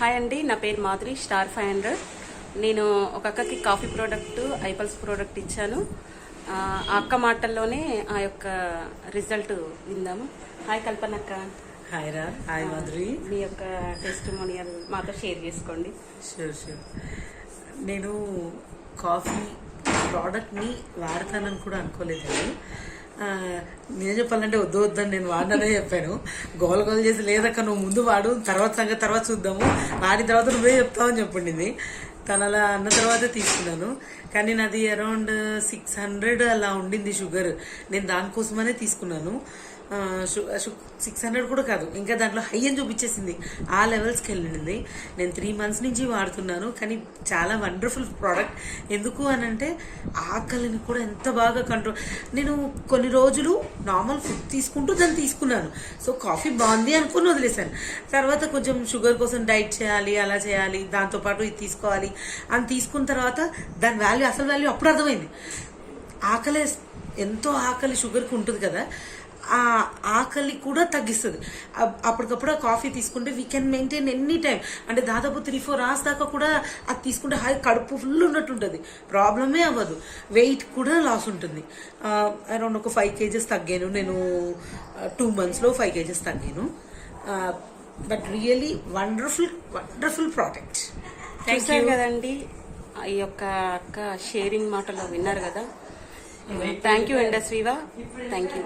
Hi అండి, నా పేరు మాధురి, స్టార్ 500. నేను ఒక అక్కకి కాఫీ ప్రోడక్ట్, ఐపల్స్ ప్రోడక్ట్ ఇచ్చాను. ఆ అక్క మాటల్లోనే ఆ యొక్క రిజల్ట్ విందాము. హాయ్ కల్పనక్క. హాయ్ రా. హాయ్ మాధురి. మీ యొక్క టెస్టిమోనియల్ మాతో షేర్ చేసుకోండి. షూర్. నేను కాఫీ ప్రోడక్ట్ని వాడతానని కూడా అనుకోలేదండి. నేను చెప్పాలంటే వద్దని నేను వాడిననే చెప్పాను. గోల్ చేసి లేదక్క నువ్వు ముందు వాడు, తర్వాత సంగతి తర్వాత చూద్దాము, వాడిన తర్వాత నువ్వే చెప్తావని చెప్పింది. తను అలా అన్న తర్వాతే తీసుకున్నాను. కానీ నాది అరౌండ్ 600 అలా ఉండింది షుగర్. నేను దానికోసమనే తీసుకున్నాను. 600 కూడా కాదు, ఇంకా దాంట్లో హై అని చూపించేసింది. ఆ లెవెల్స్కి వెళ్ళింది. నేను 3 months నుంచి వాడుతున్నాను. కానీ చాలా వండర్ఫుల్ ప్రోడక్ట్. ఎందుకు అని అంటే ఆకలిని కూడా ఎంత బాగా కంట్రోల్. నేను కొన్ని రోజులు నార్మల్ ఫుడ్ తీసుకుంటూ దాన్ని తీసుకున్నాను. సో కాఫీ బాగుంది అనుకుని వదిలేశాను. తర్వాత కొంచెం షుగర్ కోసం డైట్ చేయాలి, అలా చేయాలి, దాంతోపాటు ఇది తీసుకోవాలి అని తీసుకున్న తర్వాత దాని వాల్యూ, అసలు వాల్యూ అప్పుడు అర్థమైంది. ఆకలి, ఎంతో ఆకలి షుగర్కి ఉంటుంది కదా, ఆ ఆకలి కూడా తగ్గిస్తుంది. అప్పటికప్పుడు ఆ కాఫీ తీసుకుంటే we can maintain any time. అంటే దాదాపు 3-4 hours దాకా కూడా అది తీసుకుంటే హై, కడుపు ఫుల్ ఉన్నట్టు ఉంటుంది, ప్రాబ్లమే అవ్వదు. వెయిట్ కూడా లాస్ ఉంటుంది. అరౌండ్ ఒక 5 kgs తగ్గాను నేను. 2 monthsలో 5 kgs తగ్గాను. But really wonderful product. చూసారు కదండి, ఈ యొక్క అక్క షేరింగ్ మాటలో విన్నారు కదా. థ్యాంక్ యూ ఇండస్ట్రీవా, థ్యాంక్ యూ.